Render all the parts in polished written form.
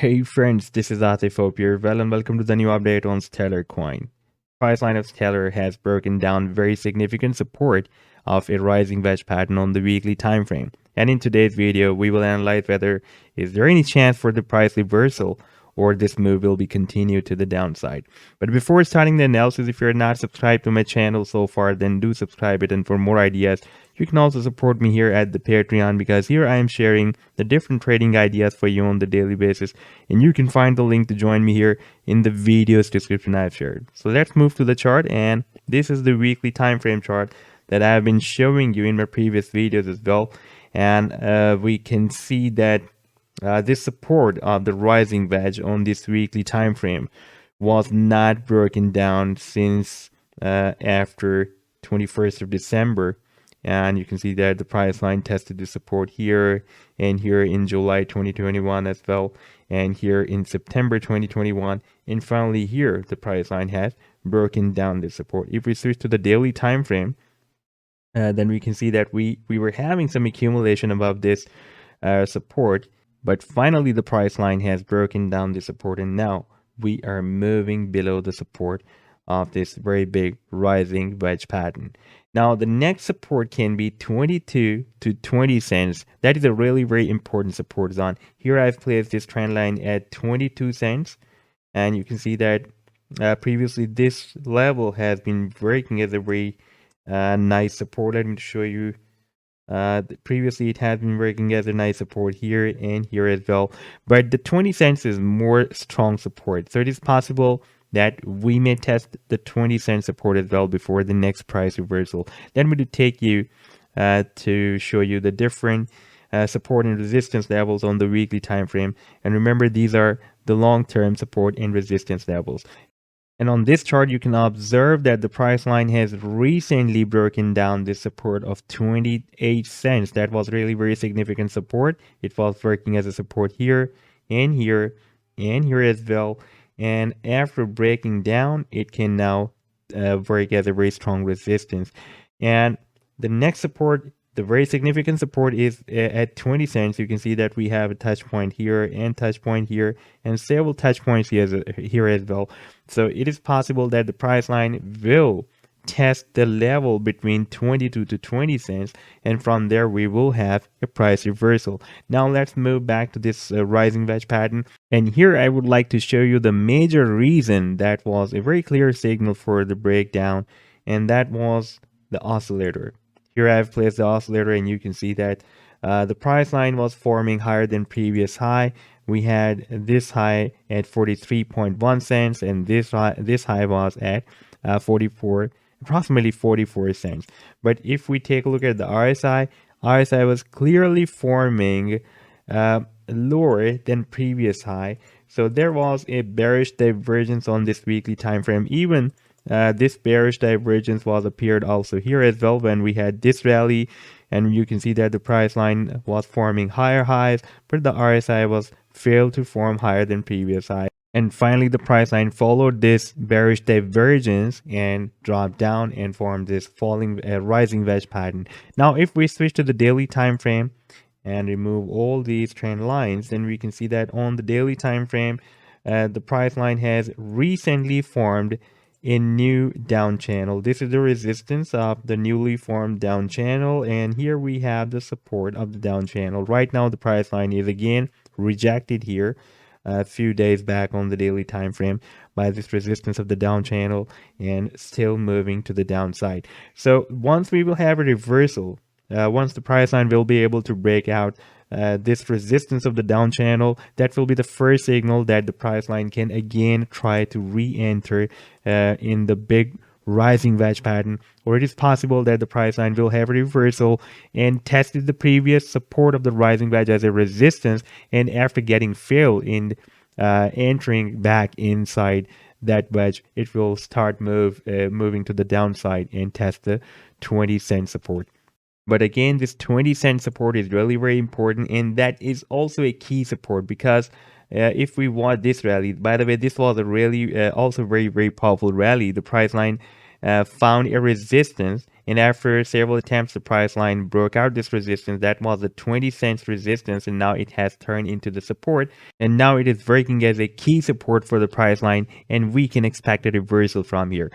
Hey friends, this is Atif. Hope you're well and welcome to the new update on Stellar Coin. Price line of Stellar has broken down very significant support of a rising wedge pattern on the weekly time frame. And in today's video, we will analyze whether is there any chance for the price reversal or this move will be continued to the downside. But before starting the analysis, if you're not subscribed to my channel so far, then do subscribe it. And for more ideas, you can also support me here at the Patreon, because here I am sharing the different trading ideas for you on the daily basis. And you can find the link to join me here in the video's description I've shared. So let's move to the chart, and this is the weekly time frame chart that I've been showing you in my previous videos as well. And we can see that this support of the rising wedge on this weekly time frame was not broken down since after 21st of December. And you can see that the price line tested the support here and here in July 2021 as well, and here in September 2021, and finally here the price line has broken down the support. If we switch to the daily time frame, then we can see that we were having some accumulation above this support, but finally the price line has broken down the support, and now we are moving below the support of this very big rising wedge pattern. Now the next support can be 22 to 20 cents. That is a really very important support zone. Here I've placed this trend line at 22 cents, and you can see that previously this level has been breaking as a very nice support. Let me show you. Previously it has been working as a nice support here and here as well, but the 20 cents is more strong support, so it is possible that we may test the 20 cent support as well before the next price reversal. Let me take you to show you the different support and resistance levels on the weekly time frame, and remember, these are the long-term support and resistance levels. And on this chart, you can observe that the price line has recently broken down this support of 28 cents. That was really very significant support. It was working as a support here and here and here as well. And after breaking down, it can now work as a very strong resistance. And the next support, the very significant support, is at 20 cents. You can see that we have a touch point here and touch point here and several touch points here as well. So it is possible that the price line will test the level between 22 to 20 cents, and from there we will have a price reversal. Now let's move back to this rising wedge pattern, and here I would like to show you the major reason that was a very clear signal for the breakdown, and that was the oscillator. Here I've placed the oscillator, and you can see that the price line was forming higher than previous high. We had this high at 43.1 cents, and this high was at approximately 44 cents. But if we take a look at the RSI was clearly forming lower than previous high. So there was a bearish divergence on this weekly time frame. Even this bearish divergence was appeared also here as well when we had this rally, and you can see that the price line was forming higher highs, but the RSI was failed to form higher than previous high. And finally, the price line followed this bearish divergence and dropped down and formed this rising wedge pattern. Now, if we switch to the daily time frame and remove all these trend lines, then we can see that on the daily time frame, the price line has recently formed a new down channel. This is the resistance of the newly formed down channel, and here we have the support of the down channel. Right now the price line is again rejected here a few days back on the daily time frame by this resistance of the down channel, and still moving to the downside. So once we will have a reversal, once the price line will be able to break out this resistance of the down channel, that will be the first signal that the price line can again try to re-enter in the big rising wedge pattern, or it is possible that the price line will have a reversal and tested the previous support of the rising wedge as a resistance, and after getting failed in entering back inside that wedge, it will start moving to the downside and test the 20 cent support. But again, this 20 cent support is really very important, and that is also a key support, because if we want this rally, by the way, this was a really also very, very powerful rally. The price line found a resistance And after several attempts, the price line broke out this resistance. That was the 20 cents resistance, and now it has turned into the support. And now it is working as a key support for the price line, and we can expect a reversal from here.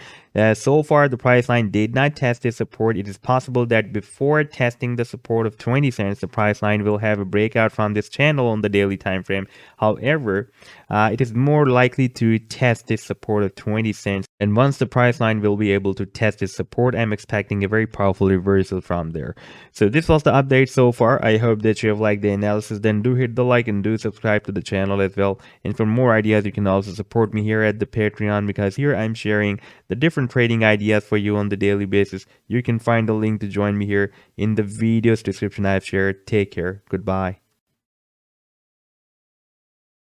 So far, the price line did not test this support. It is possible that before testing the support of 20 cents, the price line will have a breakout from this channel on the daily time frame. However, it is more likely to test this support of 20 cents. And once the price line will be able to test this support, I'm expecting a very powerful reversal from there. So this was the update so far. I hope that you have liked the analysis. Then do hit the like and do subscribe to the channel as well. And for more ideas, you can also support me here at the Patreon, because here I'm sharing the different trading ideas for you on the daily basis. You can find the link to join me here in the video's description I have shared. Take care. Goodbye.